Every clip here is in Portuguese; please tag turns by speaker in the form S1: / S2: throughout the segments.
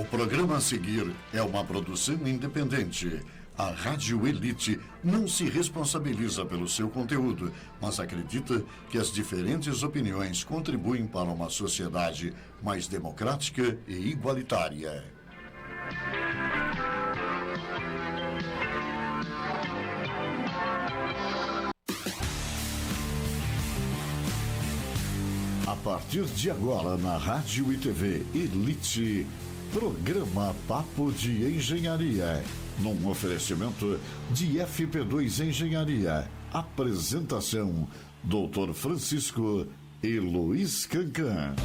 S1: O programa a seguir é uma produção independente. A Rádio Elite não se responsabiliza pelo seu conteúdo, mas acredita que as diferentes opiniões contribuem para uma sociedade mais democrática e igualitária. A partir de agora, na Rádio e TV Elite, programa Papo de Engenharia, num oferecimento de FP2 Engenharia. Apresentação, Dr. Francisco e Luiz Cancan.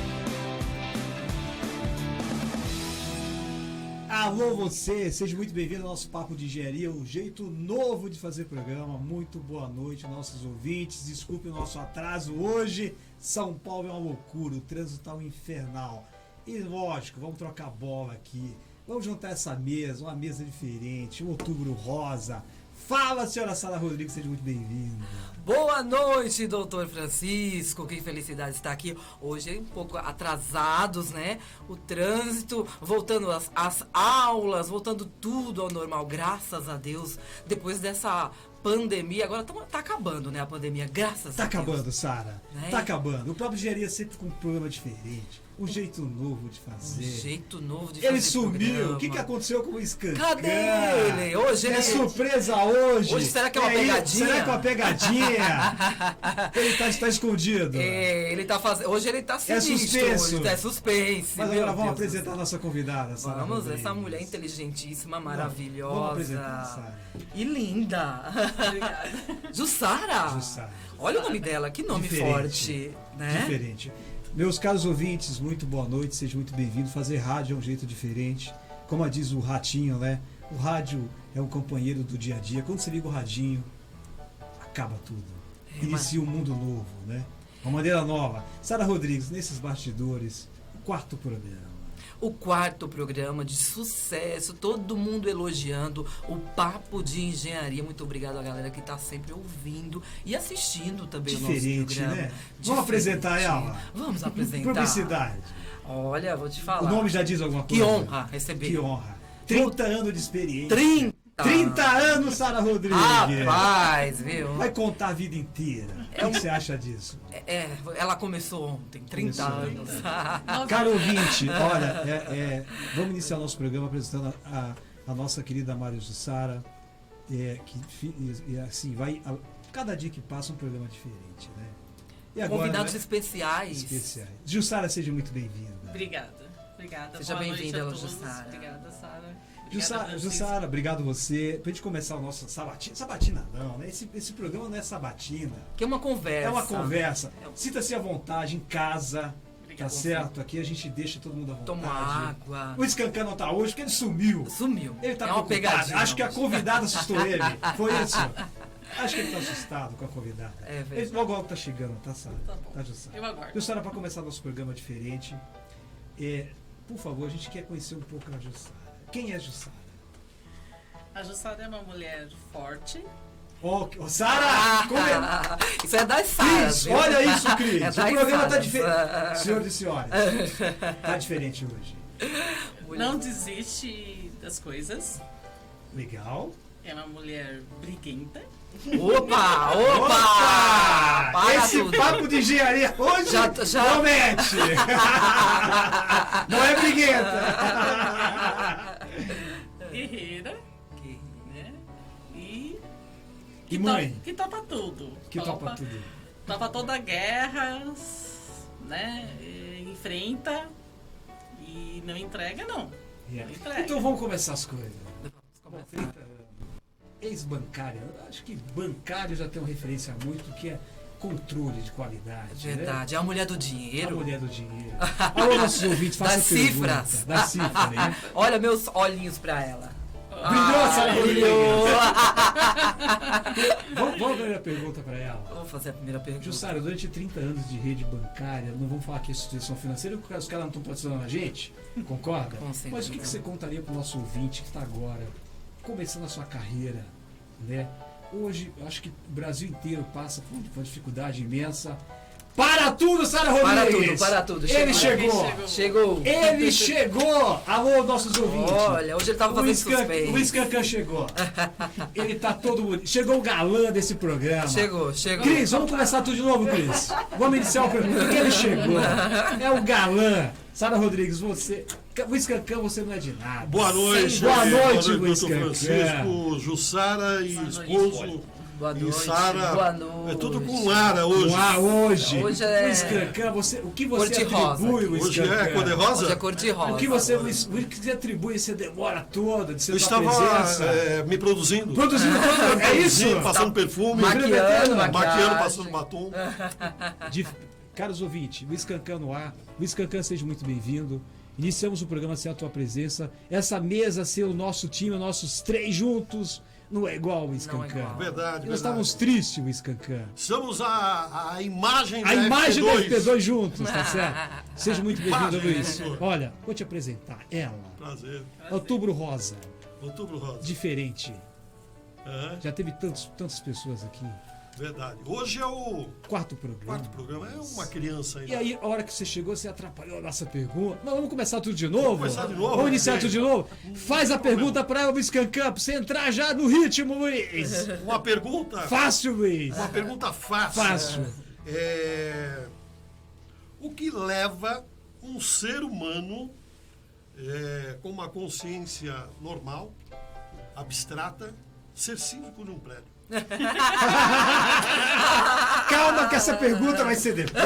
S2: Alô você, seja muito bem-vindo ao nosso Papo de Engenharia, um jeito novo de fazer programa. Muito boa noite, nossos ouvintes. Desculpe o nosso atraso hoje. São Paulo é uma loucura, o trânsito está um infernal. E lógico, vamos trocar bola aqui. Vamos juntar essa mesa, uma mesa diferente, um outubro rosa. Fala, senhora Sara Rodrigues, seja muito bem-vinda.
S3: Boa noite, doutor Francisco. Que felicidade estar aqui. Hoje um pouco atrasados, né? O trânsito, voltando às aulas, voltando tudo ao normal, graças a Deus. Depois dessa pandemia, agora tá acabando, né? A pandemia, graças a Deus.
S2: Tá acabando, Sara.
S3: Né?
S2: Tá acabando. O Papo de Engenharia sempre com um programa diferente. Um jeito novo de fazer.
S3: Um jeito novo de fazer.
S2: Ele sumiu.
S3: Programa.
S2: O que aconteceu com o Scancan?
S3: Cadê ele? Hoje
S2: é
S3: ele...
S2: surpresa hoje.
S3: Hoje será que é uma pegadinha?
S2: Será que é uma pegadinha? Ele está escondido.
S3: É, ele tá fazendo. Hoje ele tá sinistro.
S2: É suspenso.
S3: Hoje, é suspense.
S2: Mas agora vamos apresentar a nossa convidada, Sara.
S3: Vamos, essa mulher inteligentíssima, maravilhosa.
S2: Vamos apresentar, Sara.
S3: E linda.
S4: Obrigada.
S3: Jussara.
S2: Jussara.
S3: Olha o nome dela, que nome
S2: Diferente.
S3: forte, né?
S2: Diferente. Meus caros ouvintes, muito boa noite, seja muito bem-vindo. Fazer rádio é um jeito diferente. Como diz o Ratinho, né? O rádio é um companheiro do dia a dia. Quando você liga o radinho, acaba tudo. Inicia um mundo novo, né? Uma maneira nova. Sara Rodrigues, nesses bastidores, o quarto programa.
S3: O quarto programa de sucesso, todo mundo elogiando o Papo de Engenharia. Muito obrigado a galera que está sempre ouvindo e assistindo também o nosso programa.
S2: Né? Vamos apresentar ela?
S3: Vamos apresentar.
S2: Publicidade.
S3: Olha, vou te falar.
S2: O nome já diz alguma coisa?
S3: Que honra receber.
S2: Que honra. 30 anos de experiência.
S3: 30
S2: anos, Sara Rodrigues.
S3: Rapaz, viu?
S2: Vai contar a vida inteira. O que você acha disso?
S3: Ela começou ontem, 30 anos.
S2: Caro ouvinte, olha, vamos iniciar o nosso programa apresentando a nossa querida Mário Jussara, que assim, cada dia que passa um programa diferente, né? E agora,
S3: convidados especiais.
S2: Jussara, seja muito bem-vinda.
S4: Obrigada.
S3: Seja bem-vinda, Jussara.
S4: Obrigada, Sara.
S2: Jussara, obrigado você. Pra gente começar o nosso sabatina. Sabatina não, né? Esse programa não é sabatina.
S3: Que é uma conversa.
S2: É uma conversa. Sinta-se à vontade em casa.
S4: Obrigada,
S2: tá certo? Aqui a gente deixa todo mundo à vontade.
S3: Toma água.
S2: O Scancan não tá hoje porque ele sumiu.
S3: Ele
S2: tá
S3: uma pegadinha.
S2: Acho que a convidada assustou ele. Foi isso. Acho que ele tá assustado com a convidada. Ele logo tá chegando, tá, Sara?
S4: Tá bom.
S2: Tá, Jussara?
S4: Eu aguardo.
S2: Jussara, para começar nosso programa diferente, por favor, a gente quer conhecer um pouco da Jussara. Quem é Jussara?
S4: A Jussara é uma mulher forte.
S2: Sara!
S3: Isso é das Saras.
S2: Olha isso, Cris. O programa tá diferente. Senhores e senhoras, tá diferente hoje.
S4: Não desiste das coisas.
S2: Legal.
S4: É uma mulher briguenta.
S3: Opa!
S2: Esse tudo. Papo de engenharia hoje já promete. Não é briguenta.
S4: Guerreira. Né?
S2: E mãe.
S4: Que topa tudo.
S2: Topa tudo.
S4: Topa toda a guerra, né? Enfrenta e não entrega, não. Não entrega.
S2: Então vamos começar as coisas. Ex-bancária. Acho que bancário já tem uma referência muito que é controle de qualidade.
S3: Verdade,
S2: né?
S3: É a mulher do dinheiro.
S2: A mulher do dinheiro. Alô, nossos ouvintes, façam
S3: das cifras.
S2: Das cifras, né?
S3: Olha meus olhinhos pra ela.
S2: Brilhou, Sara Rodrigues. Vamos a primeira pergunta para ela.
S3: Vamos fazer a primeira pergunta.
S2: Jussara, durante 30 anos de rede bancária, não vamos falar que é instituição financeira, porque os caras não estão patrocinando a gente, concorda? Mas o que você contaria para o nosso ouvinte que está agora começando a sua carreira, né? Hoje, acho que o Brasil inteiro passa por uma dificuldade imensa. Para tudo, Sara Rodrigues!
S3: Para tudo.
S2: Ele
S3: Chegou.
S2: chegou! Ele chegou! Alô, nossos ouvintes!
S3: Olha, hoje ele tava fazendo suspense.
S2: O Scancan chegou. Ele tá todo bonito. Chegou o galã desse programa.
S3: Chegou.
S2: Cris, vamos começar tudo de novo, Cris. Vamos iniciar o programa. Porque ele chegou. É o galã. Sara Rodrigues, você... O Scancan, você não é de nada.
S5: Boa noite.
S2: Boa noite,
S5: Luiz
S2: Scancan.
S5: Francisco, Jussara e esposo.
S3: Boa
S5: E
S3: noite.
S5: Sara.
S3: Boa noite.
S5: É tudo com Lara hoje.
S2: Hoje.
S3: Hoje é-
S2: O Scancan, o que você
S3: Cor-de-rosa.
S2: atribui o
S5: Hoje
S2: Scancan?
S5: é cor-de-rosa?
S3: Hoje é cor de rosa.
S2: O que você atribui essa demora toda de ser
S5: Eu
S2: tua
S5: estava
S2: presença?
S5: me produzindo.
S2: Produzindo todo é isso?
S5: Passando perfume.
S3: Maquiando,
S5: Maquiando, passando batom.
S2: Caros ouvintes, Luiz Cancan no ar. Luiz Cancan, seja muito bem-vindo. Iniciamos o programa sem a tua presença. Essa mesa ser o nosso time, nossos três juntos, não é igual, Luiz
S3: Não é
S2: Cancan.
S3: igual.
S5: Verdade,
S2: Nós estávamos
S5: verdade.
S2: tristes, Luiz Cancan.
S5: Somos a imagem da
S2: A imagem do
S5: FP2.
S2: FP2 juntos, tá certo? Seja muito bem-vindo,
S5: Imagem,
S2: Luiz.
S5: isso.
S2: Olha, vou te apresentar ela.
S5: Prazer.
S2: Outubro Rosa.
S5: Outubro Rosa.
S2: Diferente.
S5: É,
S2: Já teve tantas pessoas aqui.
S5: verdade. Hoje é o
S2: Quarto programa.
S5: quarto programa. É uma criança ainda.
S2: E aí, a hora que você chegou, você atrapalhou a nossa pergunta. Mas vamos começar tudo de novo?
S5: começar de novo,
S2: Vamos iniciar
S5: ok.
S2: tudo de novo? Faz a pergunta para ela, Luiz Cancan, pra você entrar já no ritmo, Luiz.
S5: Uma pergunta.
S2: Fácil, Luiz.
S5: Uma pergunta fácil.
S2: Fácil.
S5: O que leva um ser humano com uma consciência normal, abstrata, ser síndico de um prédio?
S2: Calma que essa pergunta vai ser depois.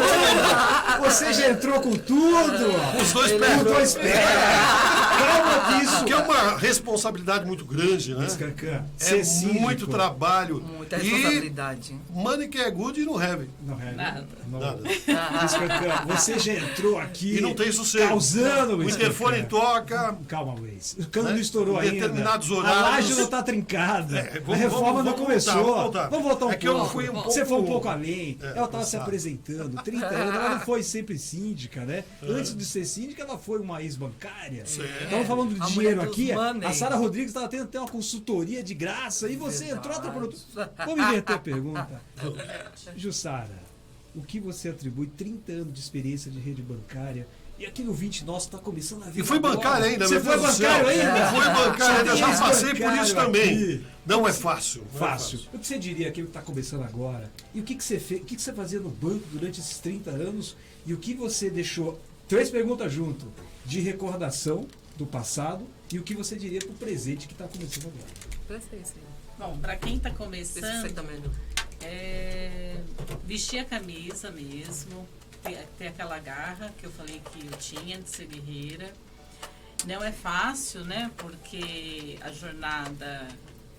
S2: Você já entrou com tudo.
S5: Os dois
S2: Com
S5: pés.
S2: dois pés. Calma disso.
S5: Que é uma responsabilidade muito grande, né?
S2: Luiz Cancan,
S5: É
S2: ser síndico.
S5: muito trabalho.
S3: Muita
S5: E
S3: responsabilidade.
S5: money que é good e não have.
S2: Não, é,
S4: Nada.
S2: não.
S5: Nada.
S2: Luiz Cancan, você já entrou aqui.
S5: E não tem sossego.
S2: Causando,
S5: O
S2: Luiz
S5: interfone
S2: Cancan.
S5: toca.
S2: Calma, Luiz. O cano
S5: Né?
S2: não estourou
S5: Em
S2: ainda.
S5: determinados
S2: A
S5: horários.
S2: laje não está trincada.
S5: Vamos-
S2: a reforma
S5: vamos
S2: não começou.
S5: voltar.
S2: Vamos voltar um
S5: É que eu
S2: pouco.
S5: fui um
S2: Você
S5: pouco-
S2: foi um pouco além.
S5: É,
S2: ela estava se
S5: sabe.
S2: apresentando. 30 anos. Ela não foi sempre síndica, né? Antes de ser síndica, ela foi uma ex-bancária.
S5: Certo.
S2: Estamos falando de
S3: A
S2: dinheiro
S3: mulher dos
S2: aqui.
S3: money.
S2: A Sara Rodrigues estava tendo até uma consultoria de graça. E você entrou atrapalhou. Vamos inverter a pergunta. Jussara, o que você atribui 30 anos de experiência de rede bancária? E aqui no 20 nosso está começando a vir.
S5: E fui bancário ainda,
S2: Você
S5: meu
S2: foi
S5: Deus do
S2: bancário
S5: céu.
S2: ainda?
S5: Fui bancário ainda, já
S2: tem
S5: passei por
S2: bancário
S5: isso também.
S2: aqui.
S5: Não é fácil. não é
S2: Fácil. O que você diria aquilo que está começando agora? E o que você fez? O que você fazia no banco durante esses 30 anos? E o que você deixou? 3 perguntas junto. De recordação do passado e o que você diria para o presente que está começando agora?
S3: Presta isso aí.
S4: Bom, para quem está
S3: Vê se você
S4: começando,
S3: também.
S4: vestir a camisa mesmo, ter aquela garra que eu falei que eu tinha de ser guerreira. Não é fácil, né? Porque a jornada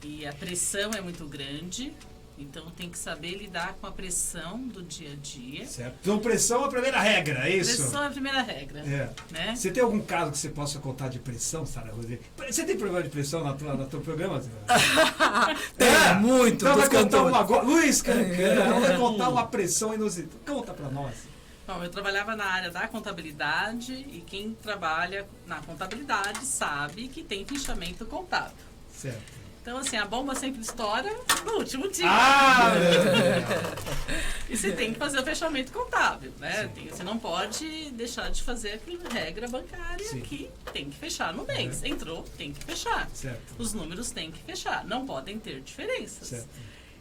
S4: e a pressão é muito grande. Então tem que saber lidar com a pressão do dia a dia.
S2: Certo. Então pressão é a primeira regra, é isso?
S4: Pressão é a primeira regra,
S2: É.
S4: né?
S2: Você tem algum caso que você possa contar de pressão, Sara Rodrigues? Você tem problema de pressão no teu programa?
S3: Tem muito
S2: Então
S3: dos
S2: vai contar
S3: cantores.
S2: uma agora. Luiz Cancan, vai contar uma pressão inusitada. Conta pra nós.
S4: Bom, eu trabalhava na área da contabilidade e quem trabalha na contabilidade sabe que tem fichamento contábil.
S2: Certo.
S4: Então, assim, a bomba sempre estoura no último dia.
S2: Ah,
S4: E você tem que fazer o fechamento contábil, né? Você não pode deixar de fazer aquela regra bancária
S2: Sim.
S4: que tem que fechar no mês. Entrou, tem que fechar.
S2: certo.
S4: Os números têm que fechar. Não podem ter diferenças.
S2: Certo.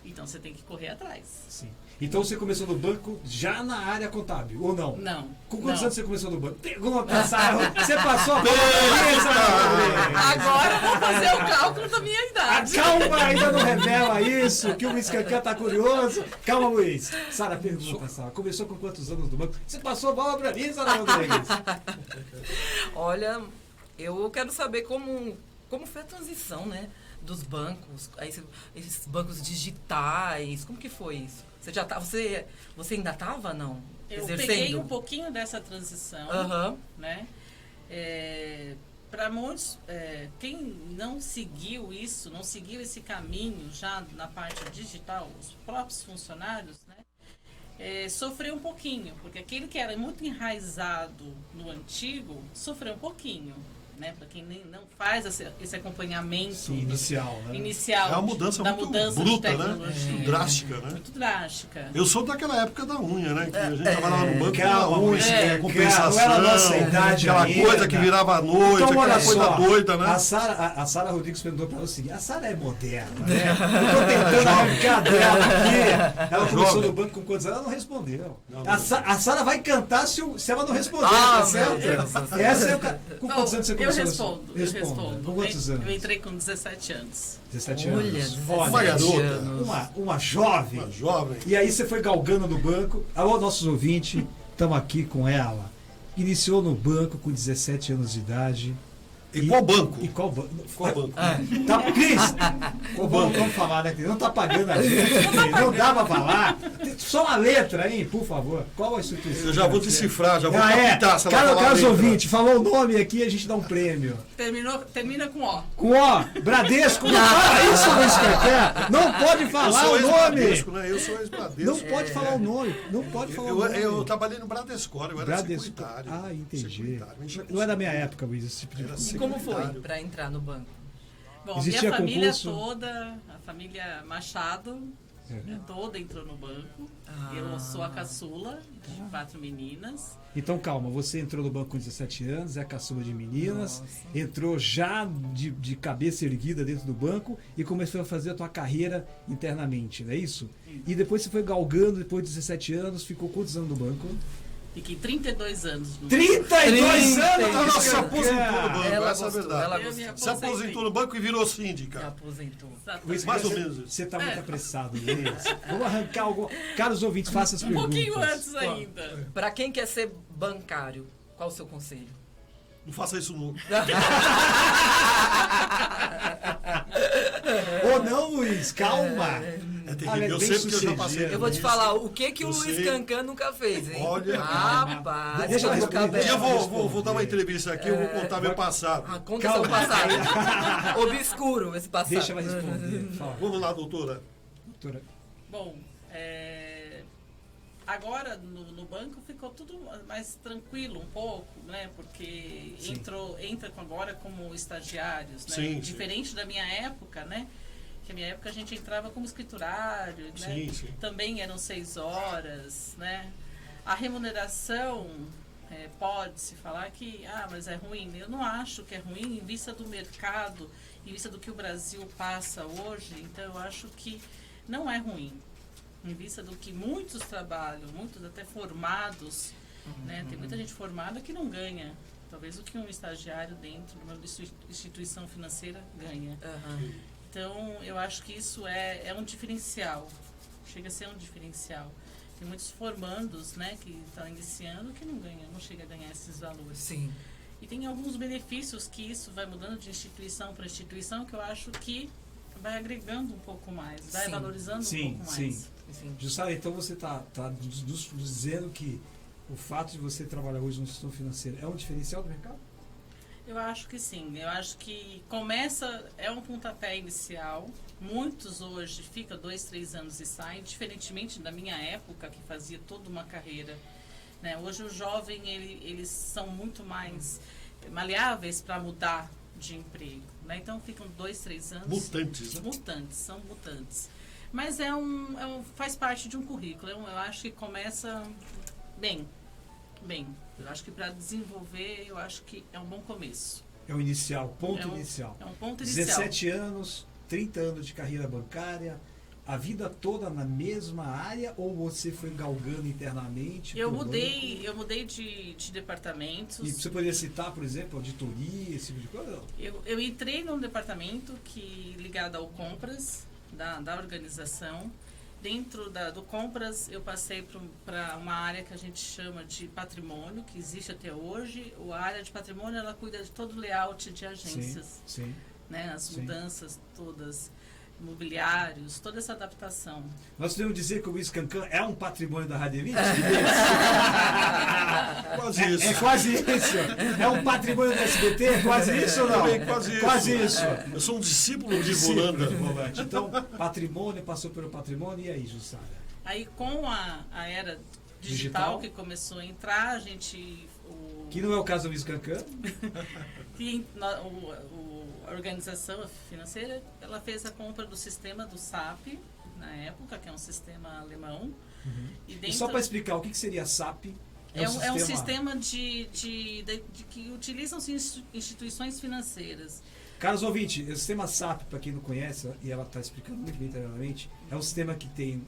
S4: Então, você tem que correr atrás.
S2: Sim. Então você começou no banco já na área contábil, ou não?
S4: Não.
S2: Com quantos
S4: não.
S2: anos você começou no banco? Pergunta, Sara. Você passou a bola pra mim, Sara Rodrigues.
S4: Agora eu vou fazer o cálculo da minha idade.
S2: Calma, ainda não revela isso, que o Luiz Cancan tá curioso. Calma, Luiz. Sara, pergunta, Sara. Começou com quantos anos no banco? Você passou a bola pra mim, Sara Rodrigues?
S3: Olha, eu quero saber como foi a transição, né? Dos bancos, esses bancos digitais, como que foi isso? Você já tá, você ainda estava, não?
S4: Eu
S3: Exercendo?
S4: peguei um pouquinho dessa transição,
S3: Aham.
S4: né? Para muitos, quem não seguiu isso, não seguiu esse caminho já na parte digital, os próprios funcionários, né? Sofreu um pouquinho, porque aquele que era muito enraizado no antigo, sofreu um pouquinho, né? Para quem nem, não faz esse acompanhamento
S2: Sim, inicial, né?
S4: inicial
S5: É uma mudança
S4: da
S5: muito
S4: mudança
S5: bruta,
S4: de
S5: né?
S4: tecnologia.
S5: Muito drástica, né?
S4: Muito drástica.
S5: Eu sou daquela época da unha, né? Que a gente trabalhava no banco com a
S2: calma,
S5: unha, compensação,
S2: não era a nossa idade
S5: aquela
S2: ainda.
S5: coisa que virava à noite,
S2: Então, olha
S5: aquela coisa
S2: só,
S5: doida, né?
S2: a Sara Rodrigues perguntou para ela o seguinte: a Sara é moderna, né? Eu tô tentando arrancar dela aqui. Ela começou
S5: Jovem.
S2: no banco com quantos anos? Ela não respondeu.
S5: Não,
S2: A Sara vai cantar se ela não responder,
S3: Ah,
S2: tá certo?
S3: meu Deus do céu.
S2: Essa é com
S4: Bom,
S2: quantos anos você
S4: eu
S2: começou?
S4: respondo, eu
S2: Responda.
S4: respondo.
S2: Com quantos anos?
S4: Eu entrei com 17 anos.
S2: 17
S3: Olha,
S2: anos.
S3: 17
S5: Uma garota.
S3: anos.
S2: Uma jovem.
S5: Uma jovem.
S2: E aí você foi galgando no banco. Alô, nossos ouvintes, estamos aqui com ela. Iniciou no banco com 17 anos de idade.
S5: E qual banco?
S2: E qual banco?
S5: Qual banco?
S2: Tá, Cris, vamos falar, né? Não tá pagando a gente, Cris, não dá pra falar. Só uma letra, hein, por favor. Qual a instituição?
S5: Eu já vou decifrar, já vou
S2: Ah, é.
S5: captar se ela falar a
S2: Caros
S5: letra.
S2: ouvintes, falou o nome aqui, a gente dá um prêmio.
S4: Termina com O.
S2: Com O, Bradesco, não fala isso, Luiz Cacá. Não pode
S5: Eu
S2: falar
S5: sou
S2: o nome.
S5: ex-Bradesco, né? Eu sou ex-Bradesco.
S2: Não pode falar o nome. Não pode falar o nome.
S5: Eu trabalhei no Bradescor, eu era
S2: Bradesco.
S5: securitário.
S2: Ah, entendi.
S5: Securitário, mexia com
S2: Não é da minha época, Luiz, esse tipo de
S5: Era
S2: coisa.
S3: E como foi
S5: securitário.
S3: para entrar no banco?
S4: Bom,
S2: Existia
S4: minha família
S2: concurso?
S4: toda, a família Machado, toda entrou no banco. Eu sou a caçula de 4 meninas.
S2: Então, calma, você entrou no banco com 17 anos, é a caçula de meninas, entrou já de cabeça erguida dentro do banco e começou a fazer a tua carreira internamente, não é isso? E depois você foi galgando, depois de 17 anos, ficou quantos anos no banco?
S4: Fiquei 32 anos no
S2: 32 anos!
S5: Ela se aposentou no
S2: cara!
S5: banco,
S3: Ela
S5: essa é a
S3: gostou,
S5: verdade.
S3: ela
S4: Eu
S3: gostou.
S4: me
S5: Se aposentou no banco e virou síndica.
S3: Se aposentou.
S4: Exatamente.
S5: Mais ou menos isso.
S2: Você está muito apressado, Luiz. Vamos arrancar algo. Caros ouvintes, façam as
S4: Um
S2: perguntas.
S4: pouquinho antes ainda.
S3: Para quem quer ser bancário, qual o seu conselho?
S5: Não faça isso nunca.
S2: Ou não, Luiz, calma.
S5: É terrível.
S2: Olha,
S5: Eu
S2: bem
S5: sei porque eu já passei.
S2: sucedido.
S3: Eu vou te
S5: por
S3: falar, o que o
S5: Eu
S3: Luiz
S5: sei.
S3: Cancan nunca fez, hein?
S5: Olha.
S3: Rapaz,
S2: Deixa eu
S3: boca
S2: responder.
S3: aberta.
S5: E eu vou dar uma entrevista aqui, eu vou contar meu passado.
S3: Ah, conta seu
S2: Calma.
S3: passado. Obscuro esse passado.
S2: Deixa ela responder. Fala.
S5: Vamos lá, doutora.
S2: Doutora.
S4: Bom, agora no banco ficou tudo mais tranquilo um pouco, né? Porque
S2: Sim.
S4: entra agora como estagiários, né?
S5: Sim, sim.
S4: Diferente da minha época, né? Que na minha época a gente entrava como escriturário, né?
S5: Sim, sim.
S4: Também eram 6 horas, né? A remuneração, pode-se falar que, mas é ruim. Eu não acho que é ruim em vista do mercado, em vista do que o Brasil passa hoje. Então, eu acho que não é ruim. Em vista do que muitos trabalham, muitos até formados, né? Tem muita gente formada que não ganha. Talvez o que um estagiário dentro de uma instituição financeira ganha.
S3: Aham.
S4: Então, eu acho que isso é um diferencial. Chega a ser um diferencial. Tem muitos formandos, né, que estão iniciando que não ganham, não chega a ganhar esses valores.
S3: Sim.
S4: E tem alguns benefícios que isso vai mudando de instituição para instituição que eu acho que vai agregando um pouco mais, vai
S3: Sim.
S4: valorizando
S2: Sim,
S4: um pouco mais.
S3: Sim.
S2: Jussara, então você está nos dizendo que o fato de você trabalhar hoje no sistema financeiro é um diferencial do mercado?
S4: Eu acho que sim. Eu acho que é um pontapé inicial. Muitos hoje ficam 2, 3 anos e saem, diferentemente da minha época, que fazia toda uma carreira. Né? Hoje o jovem, eles são muito mais maleáveis para mudar de emprego. Né? Então ficam 2, 3 anos.
S5: Mutantes, né?
S4: São mutantes. Mas faz parte de um currículo. Eu acho que começa bem. Eu acho que para desenvolver, eu acho que é um bom começo.
S2: É o inicial, ponto inicial.
S4: É um ponto inicial.
S2: 17 anos, 30 anos de carreira bancária, a vida toda na mesma área ou você foi galgando internamente?
S4: Eu
S2: pro
S4: mudei de departamentos.
S2: banco? E você poderia citar, por exemplo, auditoria, esse tipo de coisa? Não.
S4: Eu entrei num departamento ligado ao compras da organização. Dentro do compras, eu passei para uma área que a gente chama de patrimônio, que existe até hoje. A área de patrimônio, ela cuida de todo o layout de agências,
S2: Sim.
S4: né? As
S2: Sim.
S4: mudanças todas, imobiliários, toda essa adaptação.
S2: Nós podemos dizer que o Luiz Cancan é um patrimônio da Rádio Elite?
S5: Quase isso.
S2: É quase isso. É um patrimônio do SBT? É quase isso ou não?
S5: Também quase isso.
S2: Quase isso.
S5: Eu sou um discípulo de
S2: Discípulo
S5: Volanda.
S2: de volante. Então, patrimônio, passou pelo patrimônio, e aí, Jussara?
S4: Aí, com a era
S2: Digital.
S4: digital que começou a entrar,
S2: Que não é o caso do Luiz Cancan.
S4: A organização financeira, ela fez a compra do sistema do SAP, na época, que é um sistema alemão. E
S2: E
S4: dentro,
S2: só para explicar, o que seria SAP?
S4: é um sistema de que utilizam-se instituições financeiras.
S2: Caros ouvintes, o sistema SAP, para quem não conhece, e ela está explicando muito bem internamente, é um sistema que tem,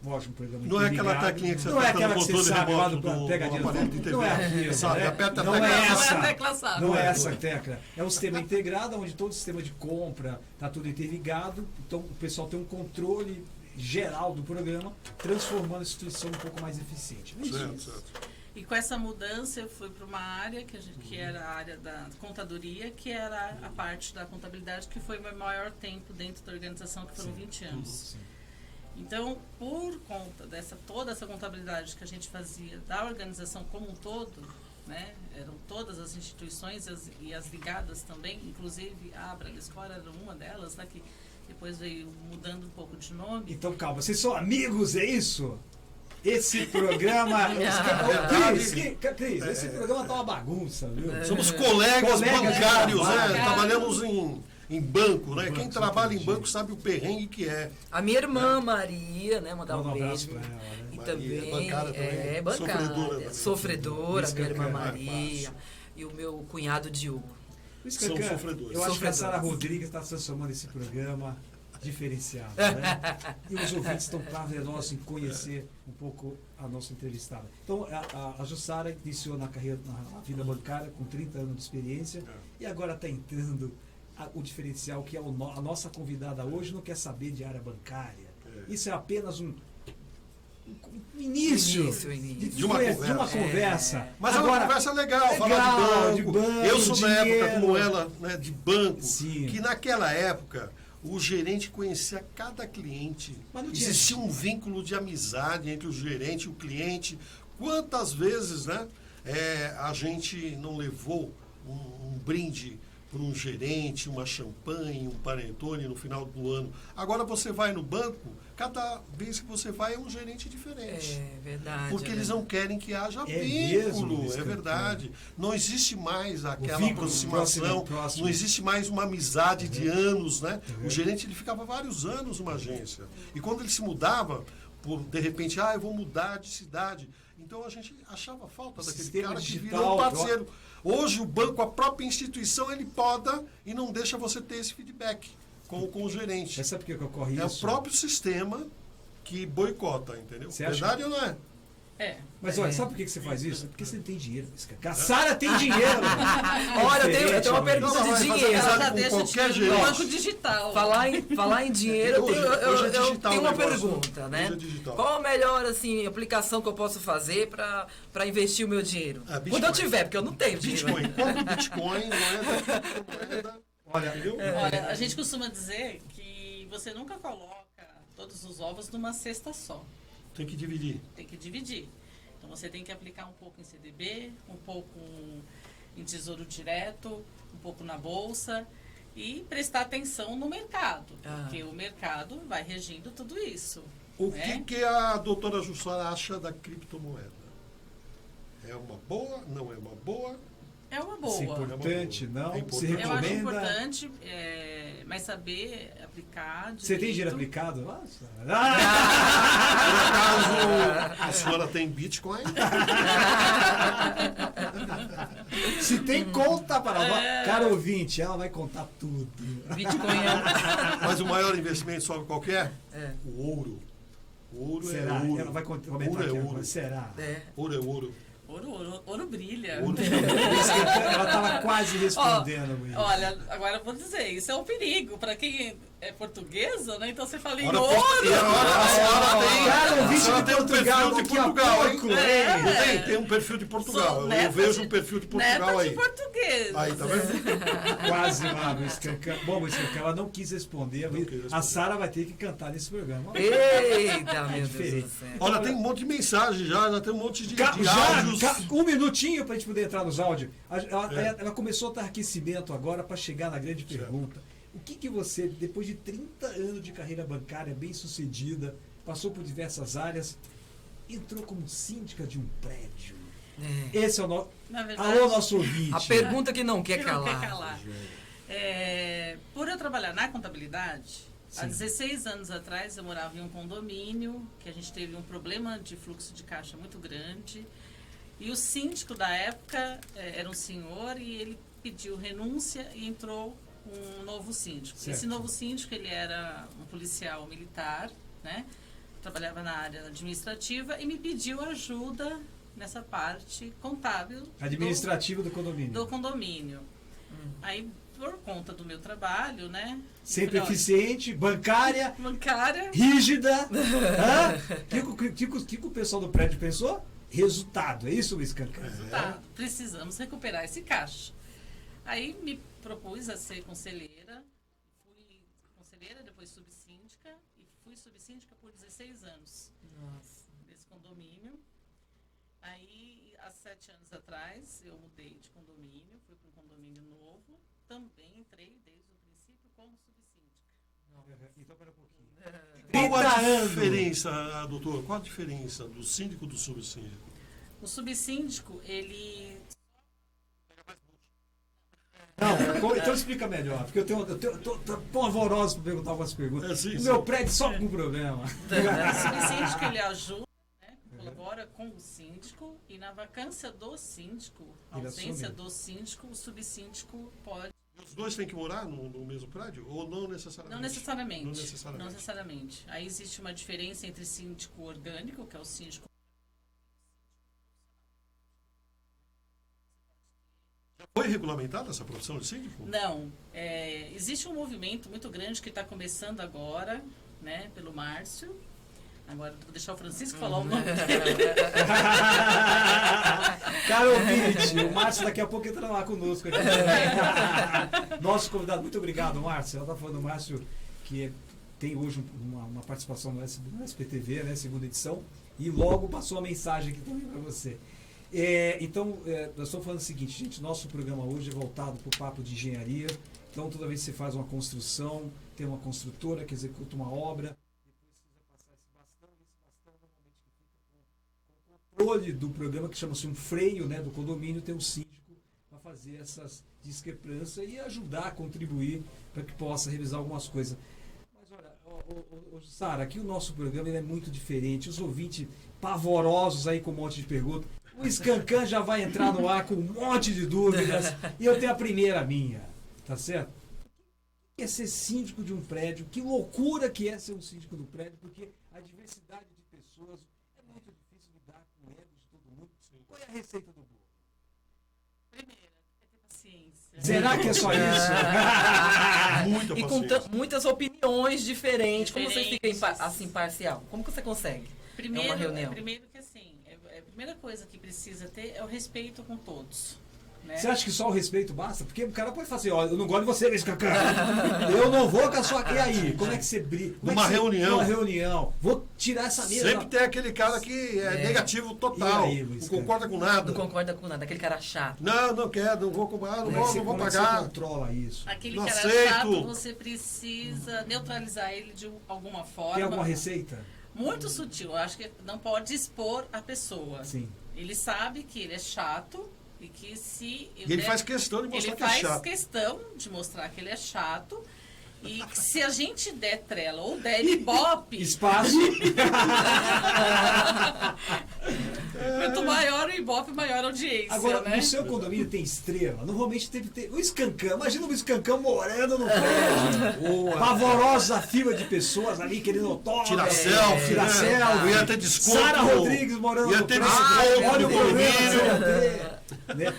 S2: lógico, um programa
S5: Não é aquela
S2: interligado.
S5: teclinha que você
S2: não é
S5: aperta
S2: aquela
S5: no
S2: que você
S5: controle
S2: sabe lá
S5: remoto
S2: do pegadinha do
S5: aparelho de TV.
S2: não é aquilo,
S5: Sabe,
S2: né?
S5: aperta a
S2: Não
S5: tecla.
S2: é
S4: Não é a
S2: essa.
S4: tecla SAP.
S2: Não é essa tecla. É um sistema integrado, onde todo o sistema de compra está tudo interligado. Então o pessoal tem um controle geral do programa, transformando a instituição um pouco mais eficiente. É isso.
S5: Certo.
S4: E com essa mudança eu fui para uma área que era a área da contadoria, que era a parte da contabilidade que foi o meu maior tempo dentro da organização, que foram 20 anos.
S2: Sim.
S4: Então, por conta toda essa contabilidade que a gente fazia da organização como um todo, né, eram todas as instituições e as ligadas também, inclusive a Bradescor era uma delas, né, que depois veio mudando um pouco de nome.
S2: Então calma, vocês são amigos, é isso? Esse programa. Cris, esse programa tá uma bagunça, viu?
S5: Somos colegas bancários,
S2: trabalho.
S5: né? Trabalhamos em banco, né?
S2: Banco,
S5: Quem trabalha em
S2: entendi.
S5: banco sabe o perrengue que é.
S3: A minha irmã Maria, né? Mandar
S2: Manda
S3: um
S2: um abraço
S3: beijo.
S2: pra ela, né?
S3: E
S5: Maria,
S3: também.
S5: bancária também.
S3: É, bancária.
S5: Sofredora.
S3: Sofredora, minha irmã
S2: Escancana,
S3: Maria. E o meu cunhado Diogo.
S2: Isso,
S5: São
S2: Cacã,
S5: sofredores.
S2: eu acho que a
S3: Sofredores.
S2: Sara Rodrigues está transformando esse programa diferenciado, né? E os ouvintes estão prazerosos em conhecer um pouco a nossa entrevistada. Então, a Jussara iniciou na carreira, na vida bancária com 30 anos de experiência e agora está entrando o diferencial que é a nossa convidada hoje não quer saber de área bancária. Isso é apenas um início,
S3: Início.
S5: De uma
S2: conversa.
S5: Mas
S2: agora,
S5: é uma conversa legal, falar de banco. Eu sou da
S2: dinheiro.
S5: época como ela, né, de banco,
S2: Sim.
S5: que naquela época o gerente conhecia cada cliente.
S2: Mas não tinha-
S5: Existia um vínculo de amizade entre o gerente e o cliente. Quantas vezes, né, a gente não levou um brinde para um gerente, uma champanhe, um panetone no final do ano. Agora você vai no banco, cada vez que você vai é um gerente diferente.
S3: É verdade.
S5: Porque eles não querem que haja
S2: mesmo,
S5: vínculo,
S2: Luiz
S5: é
S2: Campana.
S5: verdade. Não existe mais aquela
S2: vínculo
S5: aproximação,
S2: próximo.
S5: não existe mais uma amizade de anos, né? O gerente ele ficava vários anos numa agência. E quando ele se mudava, de repente, eu vou mudar de cidade. Então a gente achava falta daquele
S2: Sistema
S5: cara que
S2: digital,
S5: virou um parceiro. Hoje o banco, a própria instituição, ele poda e não deixa você ter esse feedback com o gerente.
S2: Mas sabe por que ocorre
S5: É o
S2: isso?
S5: próprio sistema que boicota, entendeu?
S2: Você acha?
S5: Verdade ou não é?
S2: Mas olha, sabe por que você faz isso? Porque você não tem dinheiro. A Sara tem dinheiro.
S3: Olha, eu tenho uma pergunta
S5: Não,
S3: de
S5: mas
S3: dinheiro.
S5: ela
S4: Ela já
S5: com
S4: deixa
S5: qualquer
S4: no
S5: jeito.
S4: banco digital.
S3: Falar em dinheiro,
S5: Hoje é
S3: eu
S5: digital
S3: tenho
S5: o
S3: uma
S5: negócio,
S3: pergunta, né?
S5: hoje é digital.
S3: Qual a melhor assim, aplicação que eu posso fazer para investir o meu dinheiro?
S5: Bitcoin.
S3: Quando eu tiver, porque eu não tenho dinheiro.
S5: Bitcoin. Compre Bitcoin, moeda.
S2: Olha,
S5: Entendeu?
S4: Olha, a gente costuma dizer que você nunca coloca todos os ovos numa cesta só.
S5: Tem que dividir.
S4: Tem que dividir. Então você tem que aplicar um pouco em CDB, um pouco em tesouro direto, um pouco na bolsa e prestar atenção no mercado, porque o mercado vai regindo tudo isso.
S5: O
S4: né?
S5: que a doutora Jussara acha da criptomoeda? É uma boa? Não é uma boa?
S4: É uma
S2: se
S4: boa.
S2: importante, não?
S5: É importante.
S2: Se
S4: Eu acho
S2: recomenda?
S4: importante, mas saber aplicar direito.
S2: Você tem dinheiro aplicado? Nossa.
S5: Por acaso a senhora tem Bitcoin?
S2: Se tem conta para cara ouvinte, ela vai contar tudo.
S3: Bitcoin
S5: Mas o maior investimento, sabe qual que é?
S3: É.
S5: O ouro. O ouro
S2: Será?
S5: é ouro.
S2: Ela vai comentar
S5: Ouro é
S2: aqui
S5: ouro.
S2: agora. Será?
S3: é.
S5: Ouro é ouro.
S4: Ouro brilha.
S5: Ouro
S2: Ela estava quase respondendo. Luiz.
S4: Olha, agora eu vou dizer, isso é um perigo para quem é portuguesa, né? Então você fala em
S5: Ora,
S4: ouro.
S5: e agora a senhora tem,
S2: Cara, o
S5: a
S2: vídeo
S5: senhora
S2: de
S5: tem um
S2: Portugal
S5: perfil de
S2: daqui a
S5: Portugal, hein?
S2: pouco,
S5: Não tem um perfil de Portugal.
S4: Sou
S5: Eu
S4: neta
S5: vejo
S4: de-
S5: um perfil de Portugal
S4: neta
S5: aí.
S4: de português.
S5: Aí, tá vendo?
S2: Quase lá, Luiz Cancan. Bom, Luiz Cancan, ela não quis responder.
S5: Não quis responder.
S2: A Sara vai ter que cantar nesse programa.
S3: Eita, meu Deus
S2: diferente.
S3: do céu.
S5: Olha, tem um monte de mensagem já tem um monte de
S2: Já,
S5: áudios.
S2: um minutinho para a gente poder entrar nos áudios. Ela começou a dar aquecimento agora para chegar na grande pergunta. O que você, depois de 30 anos de carreira bancária bem sucedida, passou por diversas áreas, entrou como síndica de um prédio? Esse é o nosso...
S4: Na verdade,
S2: Alô, nosso ouvinte.
S3: A pergunta que não quer
S4: que não quer
S3: calar.
S4: calar. Por eu trabalhar na contabilidade, há
S2: Sim.
S4: 16 anos atrás eu morava em um condomínio que a gente teve um problema de fluxo de caixa muito grande. E o síndico da época era um senhor e ele pediu renúncia e entrou um novo síndico.
S2: Certo.
S4: Esse novo síndico, ele era um policial militar, né? Trabalhava na área administrativa e me pediu ajuda nessa parte contábil
S2: Administrativo do condomínio.
S4: do condomínio. Aí, por conta do meu trabalho, né?
S2: Sempre
S4: eu falei,
S2: eficiente, bancária,
S4: olha, bancária.
S2: rígida. O que o pessoal do prédio pensou? Resultado, é isso, Luiz Cancan?
S4: Tá, precisamos recuperar esse caixa. Aí me propus a ser conselheira. Fui conselheira, depois subsíndica. E fui subsíndica por 16 anos nesse condomínio. Aí, há 7 anos atrás, eu mudei de condomínio, fui para um condomínio novo. Também entrei desde o princípio como subsíndica.
S2: Então, pera um pouquinho.
S5: Qual a
S2: 30 anos.
S5: diferença, doutor? Qual a diferença do síndico e do subsíndico?
S4: O subsíndico, ele...
S2: Não, então explica melhor, porque eu tô pavoroso para perguntar algumas perguntas.
S5: Sim,
S2: O
S5: sim.
S2: meu prédio só com problema.
S4: O subsíndico, ele ajuda, né, colabora com o síndico e na vacância do síndico,
S2: Ele
S4: ausência
S2: assume.
S4: do síndico, o subsíndico pode...
S5: Os dois têm que morar no mesmo prédio? Ou não necessariamente?
S4: Não necessariamente.
S5: Não necessariamente.
S4: Não necessariamente. Aí existe uma diferença entre síndico orgânico, que é o síndico...
S5: Foi regulamentada essa profissão de síndico?
S4: Não. Existe um movimento muito grande que está começando agora, né, pelo Márcio. Agora vou deixar o Francisco falar o nome dele.
S2: Caro ouvinte, o Márcio daqui a pouco entra lá conosco. Aqui. Nosso convidado, muito obrigado, Márcio. Ela está falando do Márcio, que tem hoje uma participação no SPTV, né, segunda edição, e logo passou a mensagem aqui também para você. Então, nós estamos falando o seguinte, gente, nosso programa hoje é voltado para o papo de engenharia. Então, toda vez que você faz uma construção, tem uma construtora que executa uma obra, controle do programa que chama-se um freio, né, do condomínio, tem um síndico para fazer essas discrepâncias e ajudar a contribuir para que possa revisar algumas coisas. Mas olha, Sara, aqui o nosso programa ele é muito diferente. Os ouvintes pavorosos aí com um monte de perguntas. O Scancan já vai entrar no ar com um monte de dúvidas. E eu tenho a primeira minha, tá certo? O que é ser síndico de um prédio? Que loucura que é ser um síndico do prédio, porque a diversidade de pessoas é muito difícil lidar com o ego de todo mundo. Qual é a receita do bolo?
S4: Primeiro, é ter paciência.
S2: Será que é só isso?
S5: Muita
S3: E com
S5: paciência.
S3: muitas opiniões diferentes. Como você fica
S4: Diferentes.
S3: assim parcial? Como que você consegue?
S4: Primeiro,
S3: É uma reunião.
S4: primeiro que assim, a primeira coisa que precisa ter é o respeito com todos. Né?
S2: Você acha que só o respeito basta? Porque o cara pode falar assim, ó, eu não gosto de você, Scancan. Eu não vou com a sua... E aí? Como é que você briga? Como é que
S5: Numa
S2: você-
S5: reunião.
S2: Numa reunião. Vou tirar essa mesa.
S5: Sempre tem aquele cara que é negativo total,
S2: E aí, Luiz,
S5: não concorda com nada.
S3: Não concorda com nada, aquele cara chato.
S5: Não quero, não vou comprar,
S2: Como é que você-
S5: não vou
S2: como é que
S5: pagar.
S2: você controla isso?
S4: Aquele
S5: Não
S4: cara
S5: aceito.
S4: chato, você precisa neutralizar ele de alguma forma.
S2: Tem alguma receita?
S4: Muito sutil. Eu acho que não pode expor a pessoa.
S2: Sim.
S4: Ele sabe que ele é chato e que se...
S5: E ele faz questão de mostrar
S4: Ele
S5: que é
S4: faz
S5: chato.
S4: questão de mostrar que ele é chato. E que se a gente der trela ou der ibope,
S2: Espaço.
S4: quanto maior o ibope, maior a audiência,
S2: Agora,
S4: né?
S2: no seu condomínio tem estrela. Normalmente teve o Scancan. Imagina o Scancan morando no prédio. Pavorosa fila de pessoas ali querendo autógrafo.
S5: Tirar selfie,
S2: Tirar
S5: né?
S2: selfie.
S5: Ia ter desconto.
S2: Sara Rodrigues morando
S5: Ia
S2: no
S5: ter
S2: prédio.
S5: desconto
S2: Olha o
S5: no
S2: programa que
S5: condomínio.
S2: você ia ter, né?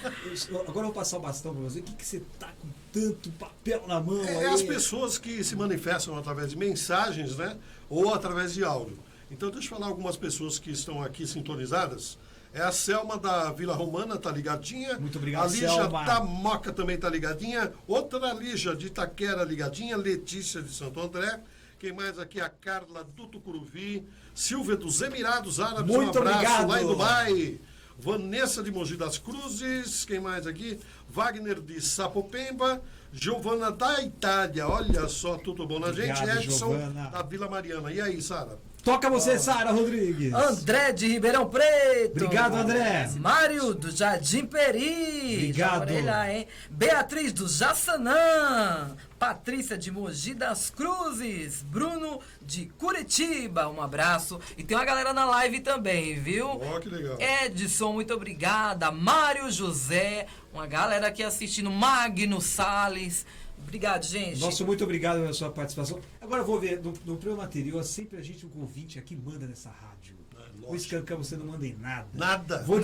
S2: Agora eu vou passar o bastão para você. O que você tá com tanto papel na mão aí?
S5: É as pessoas que se manifestam através de mensagens, né? Ou através de áudio. Então, deixa eu falar algumas pessoas que estão aqui sintonizadas. É a Selma da Vila Romana, tá ligadinha.
S2: Muito obrigado,
S5: A Lígia
S2: Selma.
S5: da Moca também tá ligadinha. Outra Lígia de Itaquera ligadinha. Letícia de Santo André. Quem mais aqui? A Carla do Tucuruvi. Silvia dos Emirados Árabes.
S2: Muito
S5: um abraço
S2: obrigado.
S5: lá em Dubai. Vanessa de Mogi das Cruzes. Quem mais aqui? Wagner de Sapopemba. Giovana da Itália. Olha só, tudo bom na
S2: Obrigado,
S5: gente. Edson
S2: Giovana.
S5: da Vila Mariana. E aí, Sara?
S2: Toca você, Sara Rodrigues.
S3: André de Ribeirão Preto.
S2: Obrigado, André.
S3: Mário do Jardim Peri.
S2: Obrigado.
S3: Já morei lá, hein? Beatriz do Jaçanã. Patrícia de Mogi das Cruzes. Bruno de Curitiba. Um abraço. E tem uma galera na live também, viu?
S5: Ó, que legal.
S3: Edson, muito obrigada. Mário José. Uma galera aqui assistindo. Magno Salles. Obrigado, gente.
S2: Nosso muito obrigado pela sua participação. Agora eu vou ver, no programa anterior, sempre a gente, o convite aqui manda nessa rádio. O Escancar você não manda em nada.
S5: Nada.
S2: Vou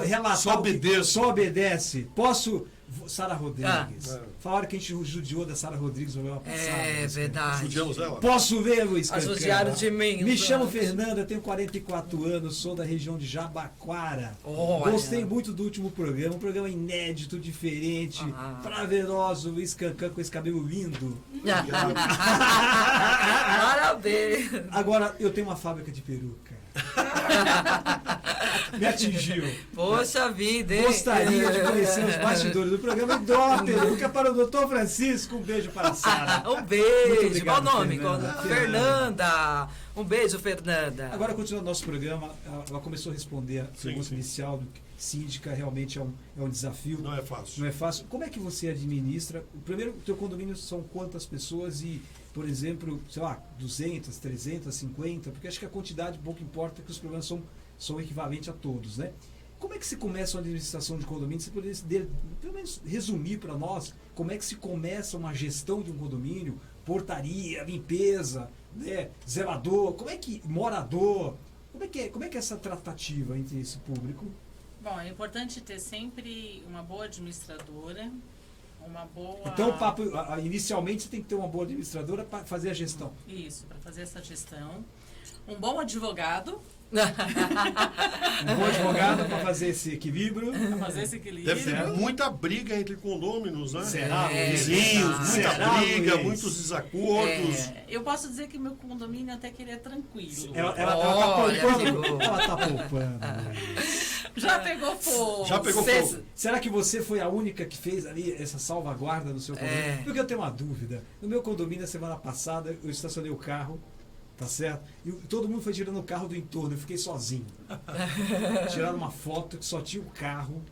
S2: relatar.
S5: Só obedece.
S2: Só obedece. Posso... Sara Rodrigues. Falaram que a gente judiou da Sara Rodrigues no programa passado.
S3: É verdade.
S5: Judiamos ela.
S2: Posso ver, Luiz Cancara?
S3: Judiaram de mim.
S2: Me chamo Fernanda, tenho 44 anos, sou da região de Jabaquara.
S3: Olha.
S2: Gostei muito do último programa, um programa inédito, diferente, prazeroso, Luiz Cancan com esse cabelo lindo.
S3: Parabéns.
S2: Agora, eu tenho uma fábrica de peruca. Me atingiu.
S3: Poxa vida, hein?
S2: Gostaria de conhecer os bastidores do programa e dou uma peruca para o Dr. Francisco. Um beijo para a Sara.
S3: Um
S2: Muito
S3: beijo.
S2: obrigado,
S3: Qual o nome?
S2: Fernanda.
S3: Fernanda. Um beijo, Fernanda.
S2: Agora, continuando nosso programa, ela começou a responder a pergunta
S5: sim.
S2: inicial do que síndica realmente é um desafio.
S5: Não é fácil.
S2: Não é fácil. Como é que você administra? Primeiro, o teu condomínio são quantas pessoas e, por exemplo, sei lá, 200, 300, 50? Porque acho que a quantidade pouco importa, que os problemas são equivalentes a todos, né? Como é que se começa uma administração de condomínio? Você poderia, pelo menos, resumir para nós como é que se começa uma gestão de um condomínio? Portaria, limpeza, né? Zelador, como é que... morador... Como é que é essa tratativa entre esse público?
S4: Bom, é importante ter sempre uma boa administradora, uma boa...
S2: Então, o papo, inicialmente, você tem que ter uma boa administradora para fazer a gestão.
S4: Isso, para fazer essa gestão. Um bom advogado,
S2: Um bom advogado para fazer esse equilíbrio.
S4: para fazer esse equilíbrio.
S5: Deve ter muita briga entre condôminos, né?
S2: Será,
S5: Vizinhos,
S3: Luiz?
S5: muita
S2: Será,
S5: briga,
S2: Luiz?
S5: muitos desacordos.
S4: Eu posso dizer que meu condomínio até que ele é tranquilo.
S2: Ela tá
S3: Olha,
S2: poupando.
S3: chegou.
S2: Ela tá poupando.
S4: Já pegou fogo.
S5: Já pegou
S3: Cês-
S5: fogo.
S2: Será que você foi a única que fez ali essa salvaguarda no seu condomínio?
S3: É.
S2: Porque eu tenho uma dúvida. No meu condomínio, na semana passada, eu estacionei o carro, tá certo? E todo mundo foi tirando o carro do entorno, eu fiquei sozinho. Tiraram uma foto que só tinha o carro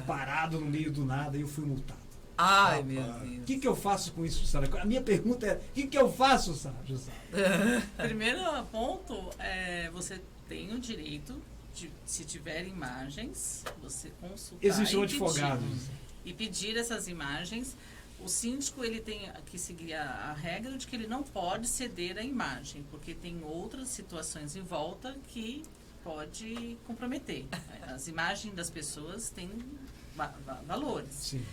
S2: parado no meio do nada e eu fui multado.
S3: Ai, meu
S2: O
S3: Deus.
S2: que eu faço com isso, Sara? A minha pergunta é, o que eu faço, Sara?
S4: Primeiro ponto, você tem o direito de, se tiver imagens, você consultar
S2: Existe um
S4: e pedir.
S2: advogado.
S4: E pedir essas imagens. O síndico ele tem que seguir a regra de que ele não pode ceder a imagem, porque tem outras situações em volta que pode comprometer. As imagens das pessoas têm valores.
S2: Sim.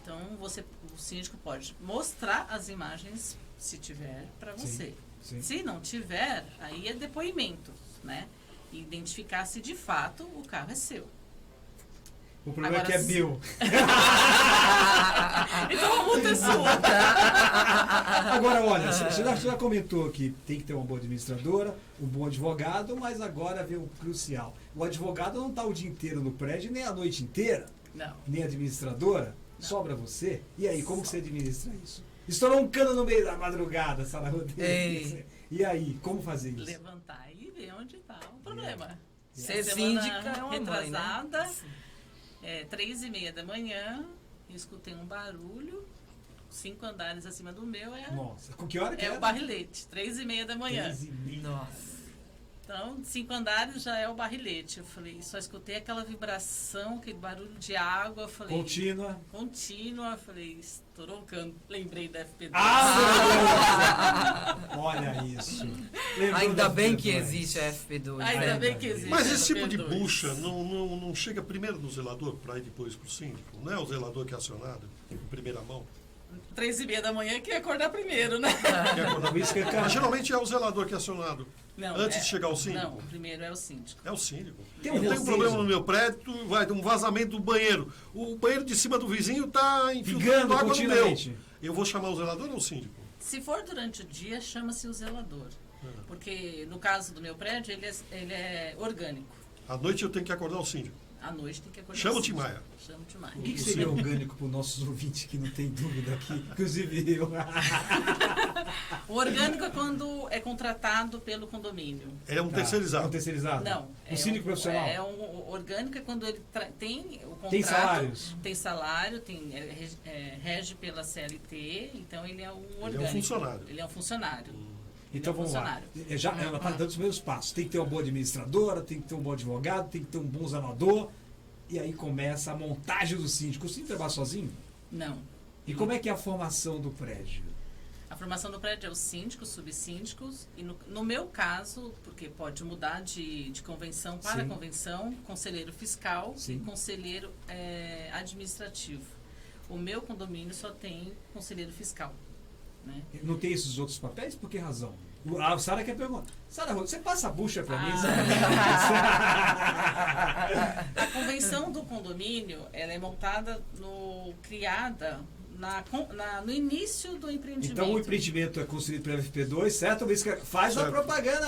S4: Então o síndico pode mostrar as imagens se tiver para você.
S2: Sim.
S4: Se não tiver, aí é depoimento, né? E identificar se de fato o carro é seu.
S2: O problema
S4: Agora,
S2: é que é meu.
S4: Então a multa é sua.
S2: Agora, olha, você já comentou que tem que ter uma boa administradora, um bom advogado, mas agora vem o crucial. O advogado não está o dia inteiro no prédio, nem a noite inteira,
S4: Não.
S2: nem a administradora.
S4: Não.
S2: Sobra você. E aí, como que você administra isso? Estourou um cano no meio da madrugada, Sara Rodrigues.
S3: Ei.
S2: E aí, como fazer isso?
S4: Levantar e ver onde está o problema.
S3: Ser
S4: Semana
S3: síndica é uma mãe,
S4: retrasada,
S3: né?
S4: 3:30 da manhã, eu escutei um barulho, 5 andares acima do meu,
S2: Nossa, com que hora que
S4: é
S2: era?
S4: o barrilete, 3:30 da manhã.
S2: 3:30.
S3: Nossa.
S4: Então, 5 andares já é o barrilete. Eu falei, só escutei aquela vibração, aquele barulho de água. Eu falei,
S2: Contínua.
S4: contínua. Eu falei, estourou o cano. Lembrei da FP2.
S2: Ah, olha isso. Lembrou
S3: Ainda
S2: da
S3: bem que
S2: FP2.
S3: existe a FP2.
S4: Ainda
S3: né?
S4: bem que existe.
S5: Mas
S4: a
S5: esse tipo de
S4: FP2.
S5: bucha não chega primeiro no zelador para ir depois para o síndico? Não é o zelador que é acionado em primeira mão?
S4: 3:30 da manhã que ia acordar primeiro, né?
S5: Que é quando-
S2: Isso que é caro.
S5: Mas geralmente é o zelador que é acionado.
S4: Não,
S5: Antes de chegar ao síndico?
S4: Não, primeiro é o síndico.
S5: É o síndico.
S2: Tem
S5: Eu tenho um
S2: receio.
S5: problema no meu prédio, vai ter um vazamento do banheiro. O banheiro de cima do vizinho está infiltrando
S2: Pingando
S5: água no meu.
S2: continuamente.
S5: Eu vou chamar o zelador ou o síndico?
S4: Se for durante o dia, chama-se o zelador. Porque no caso do meu prédio, ele é orgânico.
S5: À noite eu tenho que acordar o síndico.
S4: À noite tem que acordar
S5: Chama o
S4: síndico.
S5: Tim Maia.
S4: Chama o Tim Maia.
S2: O que seria orgânico para os nossos ouvintes que não tem dúvida aqui? Inclusive eu.
S4: O orgânico é quando é contratado pelo condomínio.
S5: É um
S2: Tá.
S5: terceirizado.
S2: É um terceirizado.
S4: Não.
S2: Um síndico profissional.
S4: O orgânico é quando ele tem o contrato.
S2: Tem salários.
S4: Tem salário, rege pela CLT, então ele é um orgânico.
S5: funcionário.
S4: Ele é um funcionário.
S2: Então
S4: Ele é um
S2: vamos lá.
S4: funcionário.
S2: Ela está dando os primeiros passos. Tem que ter uma boa administradora, tem que ter um bom advogado, tem que ter um bom zelador. E aí começa a montagem do síndico. O síndico trabalha sozinho?
S4: Não.
S2: E como é que é a formação do prédio?
S4: A formação do prédio é os síndicos, subsíndicos, e no meu caso, porque pode mudar de convenção para
S2: Sim.
S4: convenção, conselheiro fiscal
S2: Sim.
S4: e conselheiro administrativo. O meu condomínio só tem conselheiro fiscal. Né?
S2: Não tem esses outros papéis? Por que razão? A Sara quer perguntar. Sara, você passa a bucha para mim?
S4: A convenção do condomínio, ela é montada, criada no início do empreendimento.
S2: Então o empreendimento é construído pela FP2, certo? Faz a
S5: Certo.
S2: propaganda,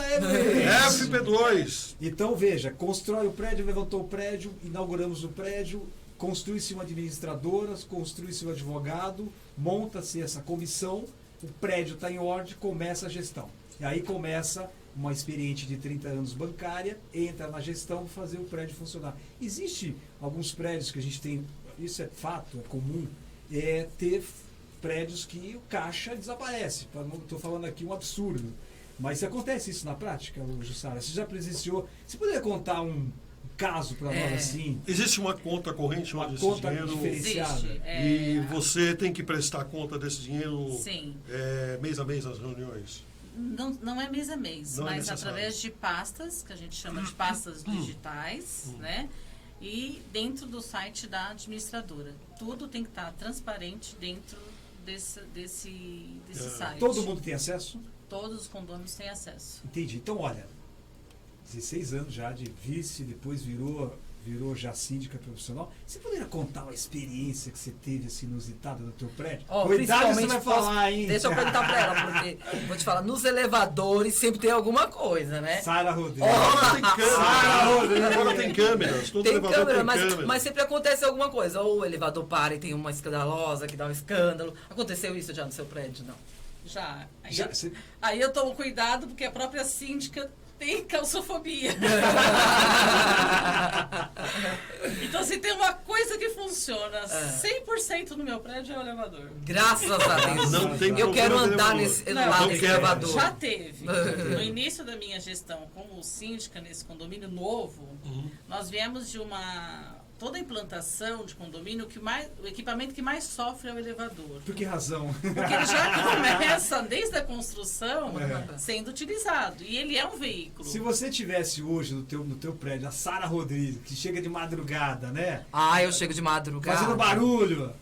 S5: FP2.
S2: Então veja, constrói o prédio, levantou o prédio, inauguramos o prédio, construi-se uma administradora, construi-se um advogado, monta-se essa comissão, o prédio está em ordem, começa a gestão. E aí começa uma experiente de 30 anos bancária, entra na gestão para fazer o prédio funcionar. Existe alguns prédios que a gente tem, isso é fato, é comum, ter prédios que o caixa desaparece. Estou falando aqui um absurdo. Mas acontece isso na prática, Jussara? Você já presenciou? Você poderia contar um caso para nós assim?
S5: Existe uma conta corrente
S2: Uma
S5: onde esse
S2: conta
S5: dinheiro...
S2: diferenciada.
S4: Existe.
S5: E você tem que prestar conta desse dinheiro
S4: Sim.
S5: mês a mês nas reuniões.
S4: Não é mês a mês,
S5: Não é
S4: mas
S5: necessário.
S4: através de pastas, que a gente chama de pastas digitais, né? E dentro do site da administradora. Tudo tem que estar transparente dentro desse site.
S2: Todo mundo tem acesso?
S4: Todos os condôminos têm acesso.
S2: Entendi. Então, olha, 16 anos já de vice, depois virou já síndica profissional. Você poderia contar uma experiência que você teve assim, inusitada no teu prédio?
S3: Ó,
S2: Cuidado, você vai
S3: principalmente
S2: falar, hein?
S3: Deixa eu perguntar pra ela, porque vou te falar, nos elevadores sempre tem alguma coisa, né?
S2: Sara Rodrigues.
S5: Agora tem
S2: Sara
S5: câmeras.
S2: Rodrigues.
S5: Agora tem câmeras. Todo
S3: Tem
S5: elevador
S3: câmera,
S5: tem câmera.
S3: mas sempre acontece alguma coisa. Ou o elevador para e tem uma escandalosa que dá um escândalo. Aconteceu isso já no seu prédio, não?
S4: Já.
S2: Você-
S4: Aí eu tomo cuidado porque a própria síndica tem claustrofobia. Então, se tem uma coisa que funciona 100% no meu prédio, é o elevador.
S3: Graças a Deus.
S5: Não tem
S3: Eu quero
S5: problema
S3: andar
S5: de
S3: nesse,
S5: elevador.
S3: lá
S5: Não
S3: nesse
S5: quero.
S3: elevador.
S4: Já teve. No início da minha gestão como síndica nesse condomínio novo, nós viemos de toda a implantação de condomínio, o equipamento que mais sofre é o elevador.
S2: Por que razão?
S4: Porque ele já começa, desde a construção,
S2: É.
S4: sendo utilizado. E ele é um veículo.
S2: Se você tivesse hoje no teu prédio a Sara Rodrigues, que chega de madrugada, né?
S3: Ah, eu chego de madrugada.
S2: Fazendo barulho.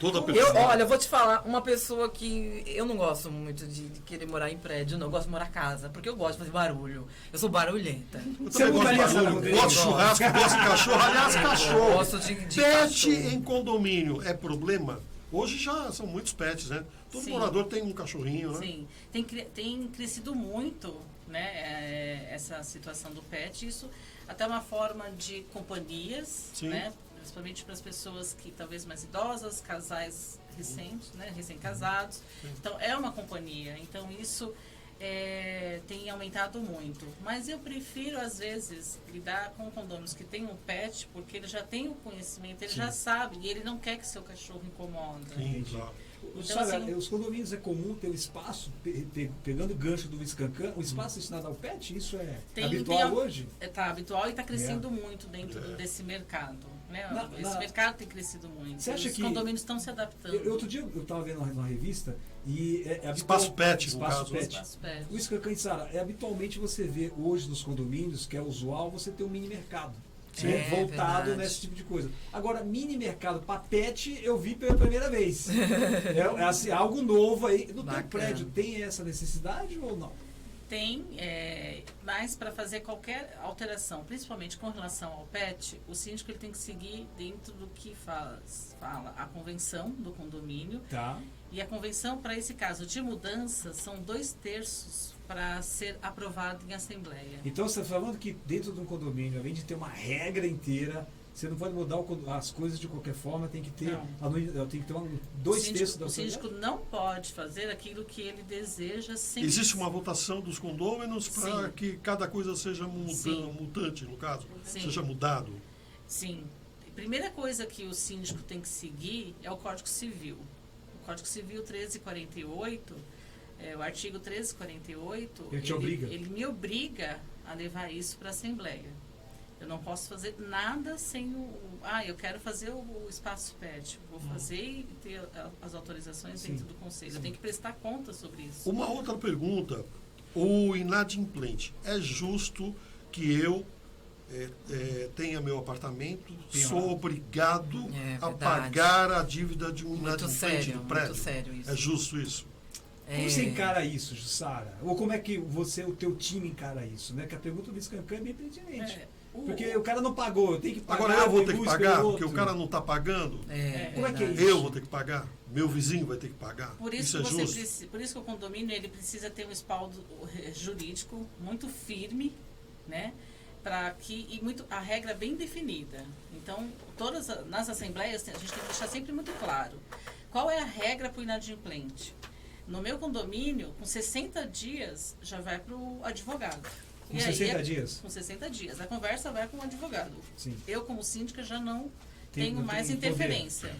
S5: Toda pessoa.
S3: Olha, eu vou te falar, uma pessoa que eu não gosto muito de querer morar em prédio, não, eu gosto de morar em casa, porque eu gosto de fazer barulho. Eu sou barulhenta.
S5: Eu
S2: Você
S5: também gosto de
S2: mudaria Sara
S5: barulho,
S2: Rodrigues?
S5: gosto de churrasco, gosto de cachorro. Aliás,
S3: Eu
S5: cachorro.
S3: gosto de
S5: Pet
S3: cachorro.
S5: em condomínio é problema? Hoje já são muitos pets, né? Todo
S4: Sim.
S5: morador tem um cachorrinho, né?
S4: Sim, tem crescido muito, né, essa situação do pet. Isso até uma forma de companhias,
S5: Sim.
S4: né, principalmente para as pessoas que talvez mais idosas, casais recentes, né, recém-casados. Então é uma companhia. Então isso tem aumentado muito. Mas eu prefiro às vezes lidar com condôminos que têm um pet, porque ele já tem o conhecimento, ele já sabe e ele não quer que seu cachorro incomoda.
S5: Sim, claro.
S4: Então,
S2: Sara,
S4: assim,
S2: os condomínios é comum ter um espaço, pegando o gancho do Viscancan, um espaço destinado ao pet? Isso é habitual hoje?
S4: Está habitual e está crescendo muito dentro desse mercado. Né? Esse mercado tem crescido muito.
S2: Você acha
S4: Os
S2: que-
S4: condomínios estão se adaptando.
S2: Outro dia eu estava vendo uma revista e é habitual...
S5: Espaço pet, no
S2: Espaço
S5: caso.
S2: pet.
S4: Espaço pet.
S2: O Scancan, Sara, habitualmente você vê hoje nos condomínios, que é usual, você ter um mini mercado. Né?
S3: É,
S2: Voltado
S3: verdade.
S2: nesse tipo de coisa. Agora, mini mercado para pet, eu vi pela primeira vez. é assim, algo novo aí. No teu
S3: Bacana.
S2: prédio tem essa necessidade ou não?
S4: Tem, mas para fazer qualquer alteração, principalmente com relação ao pet, o síndico ele tem que seguir dentro do que fala a convenção do condomínio.
S2: Tá.
S4: E a convenção, para esse caso de mudança, são 2/3 para ser aprovado em assembleia.
S2: Então você está falando que dentro de um condomínio, além de ter uma regra inteira, você não pode mudar as coisas de qualquer forma, tem que ter,
S4: Não.
S2: tem que ter 2 terços da
S4: O
S2: Assembleia.
S4: síndico não pode fazer aquilo que ele deseja sem...
S5: Existe uma votação dos condôminos para
S4: Sim.
S5: que cada coisa seja
S4: Sim.
S5: mutante, no caso,
S4: Sim.
S5: seja mudado.
S4: Sim. A primeira coisa que o síndico tem que seguir é o Código Civil. O Código Civil 1348, o artigo 1348,
S2: Ele te obriga.
S4: ele me obriga a levar isso para a Assembleia. Eu não posso fazer nada sem eu quero fazer o espaço pet. Vou fazer e ter as autorizações
S2: Sim.
S4: dentro do Conselho. Eu tenho que prestar conta sobre isso.
S5: Uma outra pergunta, o inadimplente, é justo que eu tenha meu apartamento,
S2: Tenha
S5: sou
S2: lá.
S5: obrigado
S3: É
S5: a
S3: verdade.
S5: pagar a dívida de um
S3: Muito
S5: inadimplente
S3: sério,
S5: do prédio?
S3: muito sério isso.
S5: É justo isso?
S2: Como você encara isso, Jussara? Ou como é que o teu time encara isso? Né? Que a pergunta do Scancan é bem pertinente. Porque o cara não pagou, eu tenho que pagar.
S5: Agora eu vou
S2: tem
S5: ter que
S2: luz
S5: pagar,
S2: pelo
S5: porque o
S2: outro.
S5: cara não está pagando.
S2: Como é que é
S3: verdade.
S2: isso?
S5: Eu vou ter que pagar, meu vizinho vai ter que pagar.
S4: Por isso,
S5: Isso é justo?
S4: por isso que o condomínio ele precisa ter um respaldo jurídico muito firme, né? A regra é bem definida. Então, nas assembleias a gente tem que deixar sempre muito claro qual é a regra para o inadimplente. No meu condomínio, com 60 dias já vai para o advogado.
S2: Com
S4: E aí
S2: 60 dias?
S4: Com 60 dias. A conversa vai com o advogado.
S2: Sim.
S4: Eu, como síndica, já não
S2: Não
S4: tenho mais
S2: tem poder.
S4: interferência.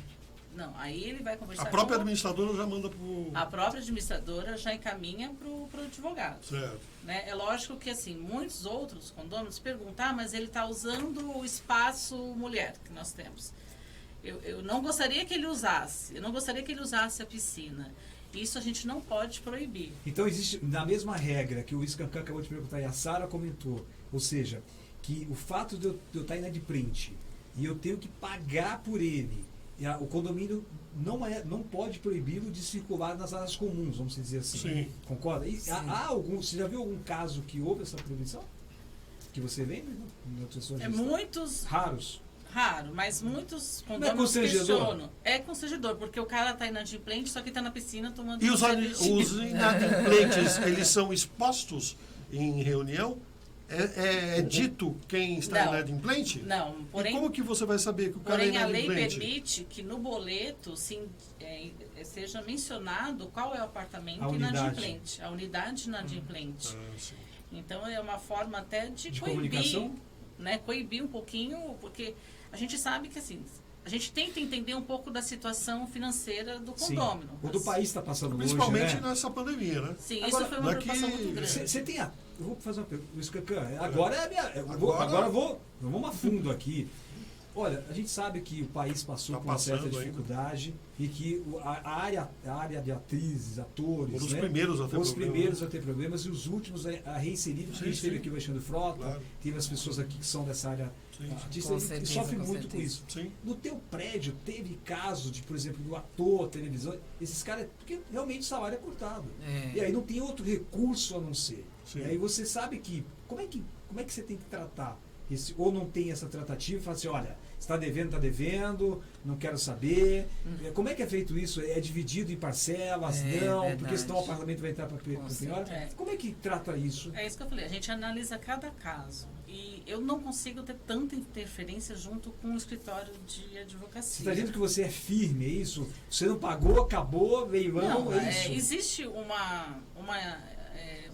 S4: Não, aí ele vai conversar
S5: A própria
S4: com
S5: administradora já manda pro...
S4: a própria administradora já encaminha para o advogado.
S5: Certo.
S4: Né? É lógico que assim, muitos outros condôminos perguntam, mas ele está usando o espaço mulher que nós temos. Eu não gostaria que ele usasse, a piscina. Isso a gente não pode proibir.
S2: Então existe, na mesma regra que o Scancan acabou de perguntar e a Sara comentou, ou seja, que o fato de eu estar inadimplente e eu tenho que pagar por ele, o condomínio não pode proibi-lo de circular nas áreas comuns, vamos dizer assim.
S5: Sim.
S2: Concorda? E você já viu algum caso que houve essa proibição? Que você lembra?
S4: Muitos
S2: Raros.
S4: raro, mas muitos
S2: Não é
S4: condôminos
S2: constrangedor?
S4: questionam. É constrangedor, porque o cara está inadimplente, só que está na piscina tomando
S5: E os
S4: cerveja.
S5: inadimplentes, eles são expostos em reunião? É dito quem está
S4: Não.
S5: inadimplente?
S4: Não,
S5: E
S4: porém,
S5: como que você vai saber que o cara é
S4: porém a lei
S5: inadimplente?
S4: permite que no boleto seja mencionado qual é o apartamento
S2: A unidade.
S4: inadimplente, a unidade inadimplente.
S5: Ah, sim.
S4: Então é uma forma até de coibir,
S2: comunicação?
S4: né? Coibir um pouquinho, porque a gente sabe que assim, a gente tenta entender um pouco da situação financeira do
S2: Sim.
S4: condômino.
S2: O do país está passando
S5: Principalmente
S2: hoje, né?
S5: nessa pandemia, né?
S4: Sim,
S2: Agora,
S4: isso foi uma
S5: não é que-
S4: preocupação muito grande.
S2: Você tem eu vou fazer uma pergunta. O Scancan, agora é a minha.
S5: Agora-
S2: Vamos a fundo aqui. Olha, a gente sabe que o país passou
S5: Tá
S2: por uma certa
S5: passando ainda.
S2: dificuldade e que a área de atrizes, atores,
S5: Foram os
S2: né,
S5: primeiros a ter
S2: foram os
S5: problema.
S2: primeiros a ter problemas e os últimos a reinserir. A gente
S5: Sim,
S2: teve
S5: sim.
S2: aqui o Alexandre Frota,
S5: Claro.
S2: teve as pessoas aqui que são dessa área
S5: Sim.
S2: artística
S3: Com
S2: e
S3: certeza,
S2: sofre
S3: com
S2: muito com
S3: certeza.
S2: isso.
S5: Sim.
S2: No teu prédio teve caso de, por exemplo, do ator, televisão, esses caras, porque realmente o salário é cortado. E aí não tem outro recurso a não ser.
S5: Sim.
S2: E aí você sabe que como é que você tem que tratar esse, ou não tem essa tratativa e fala assim, olha, está devendo, não quero saber. Como é que é feito isso? É dividido em parcelas? Não,
S3: verdade.
S2: porque senão o parlamento vai entrar para
S3: Com
S2: penhora.
S4: certeza.
S2: Como é que trata isso?
S4: É isso que eu falei, a gente analisa cada caso. E eu não consigo ter tanta interferência junto com o escritório de
S2: Você
S4: advocacia.
S2: está dizendo que você é firme, é isso? Você não pagou, acabou, leilão,
S4: Não,
S2: é isso?
S4: existe